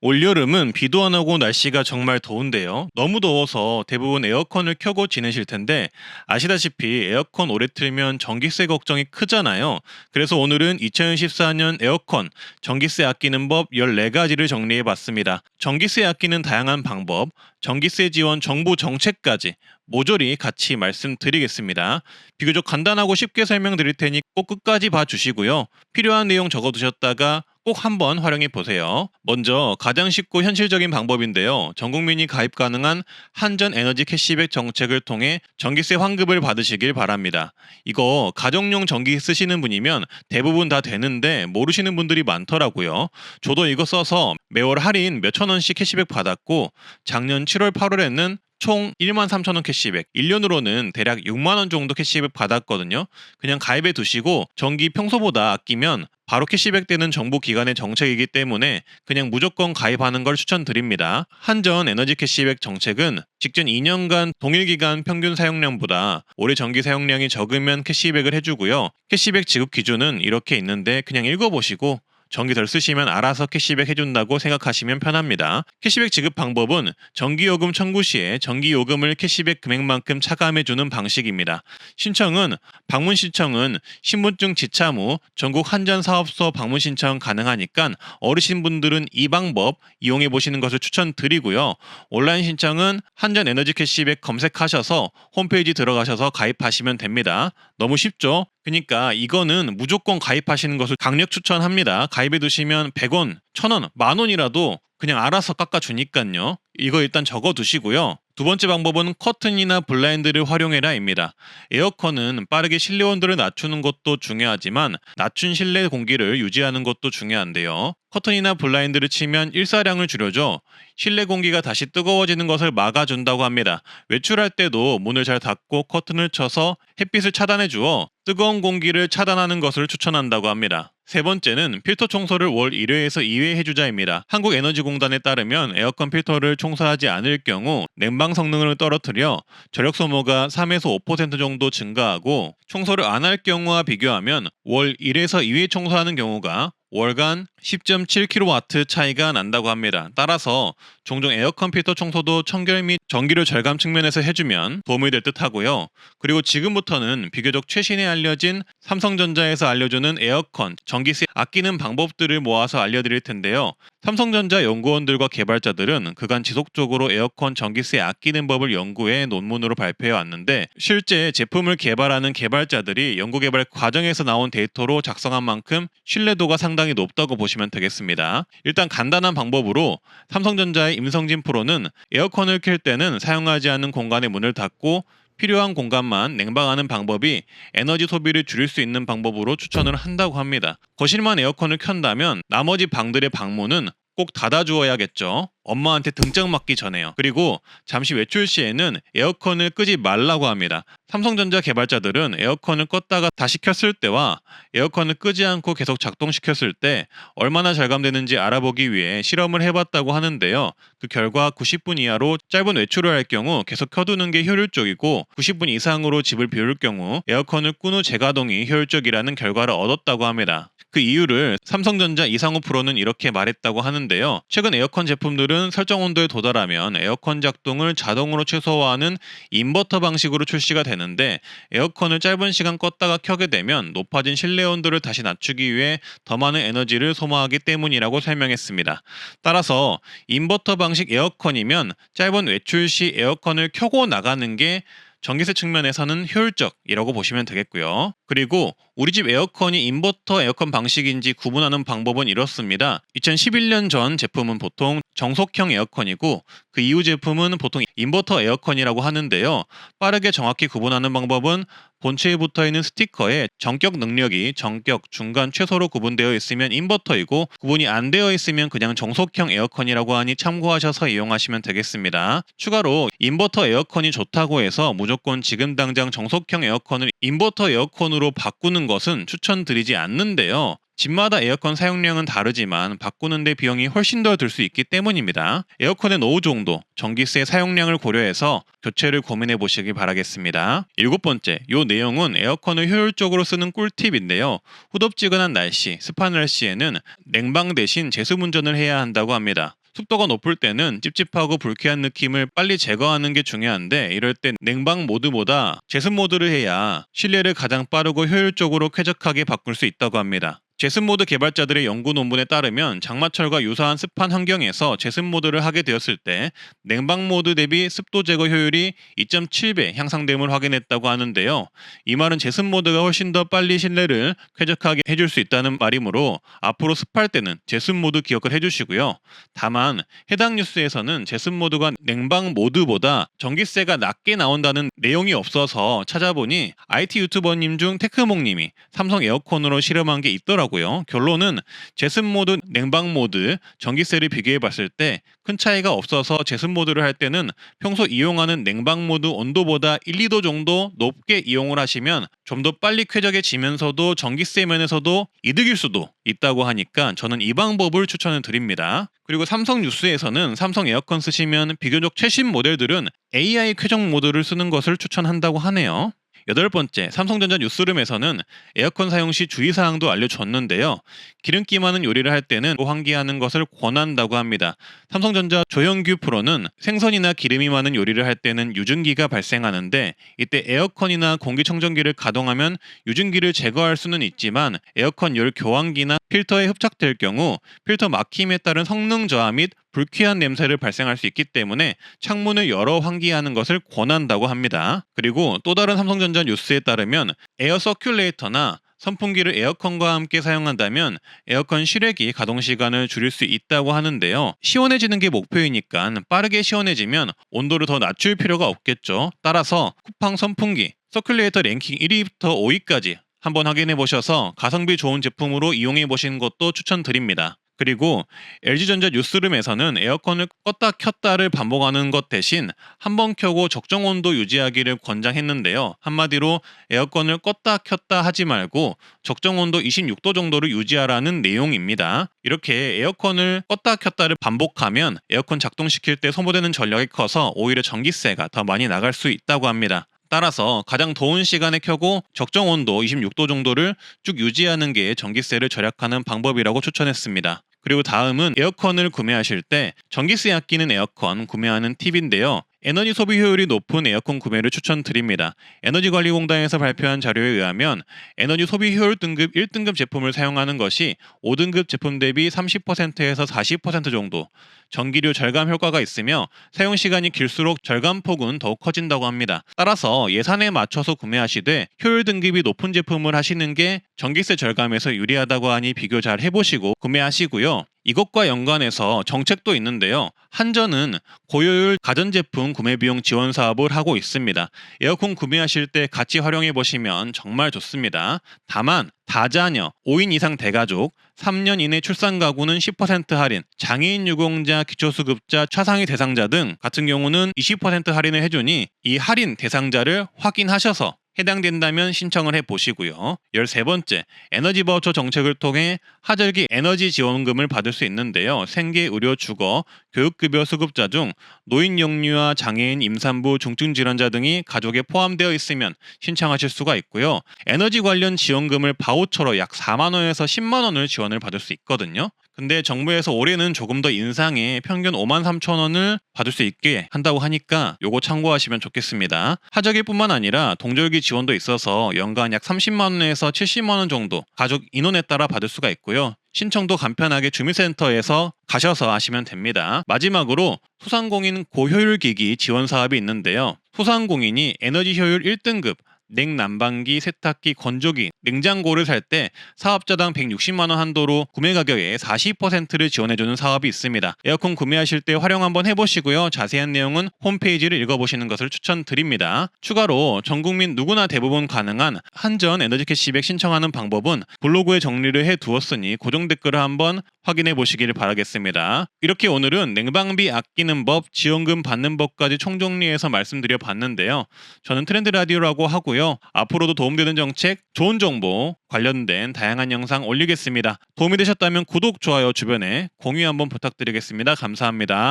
올여름은 비도 안 오고 날씨가 정말 더운데요. 너무 더워서 대부분 에어컨을 켜고 지내실 텐데 아시다시피 에어컨 오래 틀면 전기세 걱정이 크잖아요. 그래서 오늘은 2014년 에어컨 전기세 아끼는 법 14가지를 정리해 봤습니다. 전기세 아끼는 다양한 방법, 전기세 지원 정부 정책까지 모조리 같이 말씀드리겠습니다. 비교적 간단하고 쉽게 설명드릴 테니 꼭 끝까지 봐주시고요. 필요한 내용 적어두셨다가 꼭 한번 활용해 보세요. 먼저 가장 쉽고 현실적인 방법인데요. 전 국민이 가입 가능한 한전 에너지 캐시백 정책을 통해 전기세 환급을 받으시길 바랍니다. 이거 가정용 전기 쓰시는 분이면 대부분 다 되는데 모르시는 분들이 많더라고요. 저도 이거 써서 매월 할인 몇천 원씩 캐시백 받았고 작년 7월 8월에는 총 13,000원 캐시백, 1년으로는 대략 6만원 정도 캐시백 받았거든요. 그냥 가입해 두시고 전기 평소보다 아끼면 바로 캐시백 되는 정부 기관의 정책이기 때문에 그냥 무조건 가입하는 걸 추천드립니다. 한전 에너지 캐시백 정책은 직전 2년간 동일 기간 평균 사용량보다 올해 전기 사용량이 적으면 캐시백을 해주고요. 캐시백 지급 기준은 이렇게 있는데 그냥 읽어보시고 전기 덜 쓰시면 알아서 캐시백 해준다고 생각하시면 편합니다. 캐시백 지급 방법은 전기요금 청구 시에 전기요금을 캐시백 금액만큼 차감해주는 방식입니다. 방문 신청은 신분증 지참 후 전국 한전사업소 방문 신청 가능하니까 어르신분들은 이 방법 이용해 보시는 것을 추천드리고요. 온라인 신청은 한전 에너지 캐시백 검색하셔서 홈페이지 들어가셔서 가입하시면 됩니다. 너무 쉽죠? 그러니까 이거는 무조건 가입하시는 것을 강력 추천합니다. 가입해 두시면 100원, 1000원, 만원이라도 그냥 알아서 깎아주니까요. 이거 일단 적어 두시고요. 두 번째 방법은 커튼이나 블라인드를 활용해라입니다. 에어컨은 빠르게 실내 온도를 낮추는 것도 중요하지만 낮춘 실내 공기를 유지하는 것도 중요한데요. 커튼이나 블라인드를 치면 일사량을 줄여줘 실내 공기가 다시 뜨거워지는 것을 막아준다고 합니다. 외출할 때도 문을 잘 닫고 커튼을 쳐서 햇빛을 차단해 주어 뜨거운 공기를 차단하는 것을 추천한다고 합니다. 세 번째는 필터 청소를 월 1회에서 2회 해주자입니다. 한국에너지공단에 따르면 에어컨 필터를 청소하지 않을 경우 냉방 성능을 떨어뜨려 전력 소모가 3에서 5% 정도 증가하고 청소를 안 할 경우와 비교하면 월 1에서 2회 청소하는 경우가 월간 10.7kW 차이가 난다고 합니다. 따라서 종종 에어컨 필터 청소도 청결 및 전기료 절감 측면에서 해주면 도움이 될 듯 하고요. 그리고 지금부터는 비교적 최신에 알려진 삼성전자에서 알려주는 에어컨 전기세 아끼는 방법들을 모아서 알려드릴 텐데요. 삼성전자 연구원들과 개발자들은 그간 지속적으로 에어컨 전기세 아끼는 법을 연구해 논문으로 발표해 왔는데 실제 제품을 개발하는 개발자들이 연구개발 과정에서 나온 데이터로 작성한 만큼 신뢰도가 상당히 높다고 보시면 되겠습니다. 일단 간단한 방법으로 삼성전자의 임성진 프로는 에어컨을 켤 때는 사용하지 않는 공간의 문을 닫고 필요한 공간만 냉방하는 방법이 에너지 소비를 줄일 수 있는 방법으로 추천을 한다고 합니다. 거실만 에어컨을 켠다면 나머지 방들의 방문은 꼭 닫아주어야겠죠. 엄마한테 등짝 맞기 전에요. 그리고 잠시 외출 시에는 에어컨을 끄지 말라고 합니다. 삼성전자 개발자들은 에어컨을 껐다가 다시 켰을 때와 에어컨을 끄지 않고 계속 작동시켰을 때 얼마나 절감되는지 알아보기 위해 실험을 해봤다고 하는데요. 그 결과 90분 이하로 짧은 외출을 할 경우 계속 켜두는 게 효율적이고 90분 이상으로 집을 비울 경우 에어컨을 끈 후 재가동이 효율적이라는 결과를 얻었다고 합니다. 그 이유를 삼성전자 이상우 프로는 이렇게 말했다고 하는데요. 최근 에어컨 제품들은 설정 온도에 도달하면 에어컨 작동을 자동으로 최소화하는 인버터 방식으로 출시가 되는데 에어컨을 짧은 시간 껐다가 켜게 되면 높아진 실내 온도를 다시 낮추기 위해 더 많은 에너지를 소모하기 때문이라고 설명했습니다. 따라서 인버터 방식 에어컨이면 짧은 외출 시 에어컨을 켜고 나가는 게 전기세 측면에서는 효율적이라고 보시면 되겠고요. 그리고 우리 집 에어컨이 인버터 에어컨 방식인지 구분하는 방법은 이렇습니다. 2011년 전 제품은 보통 정속형 에어컨이고 그 이후 제품은 보통 인버터 에어컨이라고 하는데요. 빠르게 정확히 구분하는 방법은 본체에 붙어있는 스티커에 전격 능력이 전격, 중간, 최소로 구분되어 있으면 인버터이고 구분이 안 되어 있으면 그냥 정속형 에어컨이라고 하니 참고하셔서 이용하시면 되겠습니다. 추가로 인버터 에어컨이 좋다고 해서 무조건 지금 당장 정속형 에어컨을 인버터 에어컨으로 바꾸는 것은 추천드리지 않는데요. 집마다 에어컨 사용량은 다르지만 바꾸는데 비용이 훨씬 더 들 수 있기 때문입니다. 에어컨의 노후 정도, 전기세 사용량을 고려해서 교체를 고민해 보시기 바라겠습니다. 일곱 번째, 이 내용은 에어컨을 효율적으로 쓰는 꿀팁인데요. 후덥지근한 날씨, 습한 날씨에는 냉방 대신 제수문전을 해야 한다고 합니다. 습도가 높을 때는 찝찝하고 불쾌한 느낌을 빨리 제거하는 게 중요한데, 이럴 땐 냉방 모드보다 제습 모드를 해야 실내를 가장 빠르고 효율적으로 쾌적하게 바꿀 수 있다고 합니다. 제습 모드 개발자들의 연구 논문에 따르면 장마철과 유사한 습한 환경에서 제습 모드를 하게 되었을 때 냉방 모드 대비 습도 제거 효율이 2.7배 향상됨을 확인했다고 하는데요. 이 말은 제습 모드가 훨씬 더 빨리 실내를 쾌적하게 해줄 수 있다는 말이므로 앞으로 습할 때는 제습 모드 기억을 해주시고요. 다만 해당 뉴스에서는 제습 모드가 냉방 모드보다 전기세가 낮게 나온다는 내용이 없어서 찾아보니 IT 유튜버님 중 테크몽님이 삼성 에어컨으로 실험한 게 있더라고요. 결론은 제습 모드, 냉방 모드, 전기세를 비교해 봤을 때 큰 차이가 없어서 제습 모드를 할 때는 평소 이용하는 냉방 모드 온도보다 1, 2도 정도 높게 이용을 하시면 좀 더 빨리 쾌적해지면서도 전기세 면에서도 이득일 수도 있다고 하니까 저는 이 방법을 추천을 드립니다. 그리고 삼성 뉴스에서는 삼성 에어컨 쓰시면 비교적 최신 모델들은 AI 쾌적 모드를 쓰는 것을 추천한다고 하네요. 8번째, 삼성전자 뉴스룸에서는 에어컨 사용 시 주의사항도 알려줬는데요. 기름기 많은 요리를 할 때는 환기하는 것을 권한다고 합니다. 삼성전자 조형규 프로는 생선이나 기름이 많은 요리를 할 때는 유증기가 발생하는데, 이때 에어컨이나 공기청정기를 가동하면 유증기를 제거할 수는 있지만 에어컨 열 교환기나 필터에 흡착될 경우 필터 막힘에 따른 성능 저하 및 불쾌한 냄새를 발생할 수 있기 때문에 창문을 열어 환기하는 것을 권한다고 합니다. 그리고 또 다른 삼성전자 뉴스에 따르면 에어 서큘레이터나 선풍기를 에어컨과 함께 사용한다면 에어컨 실외기 가동 시간을 줄일 수 있다고 하는데요. 시원해지는 게 목표이니까 빠르게 시원해지면 온도를 더 낮출 필요가 없겠죠. 따라서 쿠팡 선풍기 서큘레이터 랭킹 1위부터 5위까지 한번 확인해 보셔서 가성비 좋은 제품으로 이용해 보시는 것도 추천드립니다. 그리고 LG전자 뉴스룸에서는 에어컨을 껐다 켰다를 반복하는 것 대신 한번 켜고 적정 온도 유지하기를 권장했는데요. 한마디로 에어컨을 껐다 켰다 하지 말고 적정 온도 26도 정도를 유지하라는 내용입니다. 이렇게 에어컨을 껐다 켰다를 반복하면 에어컨 작동시킬 때 소모되는 전력이 커서 오히려 전기세가 더 많이 나갈 수 있다고 합니다. 따라서 가장 더운 시간에 켜고 적정 온도 26도 정도를 쭉 유지하는 게 전기세를 절약하는 방법이라고 추천했습니다. 그리고 다음은 에어컨을 구매하실 때 전기세 아끼는 에어컨 구매하는 팁인데요. 에너지 소비 효율이 높은 에어컨 구매를 추천드립니다. 에너지관리공단에서 발표한 자료에 의하면 에너지 소비 효율 등급 1등급 제품을 사용하는 것이 5등급 제품 대비 30%에서 40% 정도 전기료 절감 효과가 있으며 사용 시간이 길수록 절감폭은 더욱 커진다고 합니다. 따라서 예산에 맞춰서 구매하시되 효율 등급이 높은 제품을 하시는 게 전기세 절감에서 유리하다고 하니 비교 잘 해보시고 구매하시고요. 이것과 연관해서 정책도 있는데요. 한전은 고효율 가전제품 구매비용 지원 사업을 하고 있습니다. 에어컨 구매하실 때 같이 활용해 보시면 정말 좋습니다. 다만 다자녀, 5인 이상 대가족, 3년 이내 출산 가구는 10% 할인, 장애인 유공자, 기초수급자, 차상위 대상자 등 같은 경우는 20% 할인을 해주니 이 할인 대상자를 확인하셔서 해당된다면 신청을 해보시고요. 13번째, 에너지 바우처 정책을 통해 하절기 에너지 지원금을 받을 수 있는데요. 생계, 의료, 주거, 교육급여 수급자 중 노인 영유아, 장애인, 임산부, 중증질환자 등이 가족에 포함되어 있으면 신청하실 수가 있고요. 에너지 관련 지원금을 바우처로 약 4만 원에서 10만 원을 지원을 받을 수 있거든요. 근데 정부에서 올해는 조금 더 인상해 평균 5만 3천 원을 받을 수 있게 한다고 하니까 요거 참고하시면 좋겠습니다. 하절기뿐만 아니라 동절기 지원도 있어서 연간 약 30만 원에서 70만 원 정도 가족 인원에 따라 받을 수가 있고요. 신청도 간편하게 주민센터에서 가셔서 하시면 됩니다. 마지막으로 소상공인 고효율기기 지원 사업이 있는데요. 소상공인이 에너지 효율 1등급 냉난방기, 세탁기, 건조기, 냉장고를 살 때 사업자당 160만 원 한도로 구매 가격의 40%를 지원해주는 사업이 있습니다. 에어컨 구매하실 때 활용 한번 해보시고요. 자세한 내용은 홈페이지를 읽어보시는 것을 추천드립니다. 추가로 전국민 누구나 대부분 가능한 한전 에너지 캐시백 신청하는 방법은 블로그에 정리를 해두었으니 고정 댓글을 한번 확인해 보시길 바라겠습니다. 이렇게 오늘은 냉방비 아끼는 법, 지원금 받는 법까지 총정리해서 말씀드려 봤는데요. 저는 트렌드 라디오라고 하고요. 앞으로도 도움되는 정책, 좋은 정보 관련된 다양한 영상 올리겠습니다. 도움이 되셨다면 구독, 좋아요, 주변에 공유 한번 부탁드리겠습니다. 감사합니다.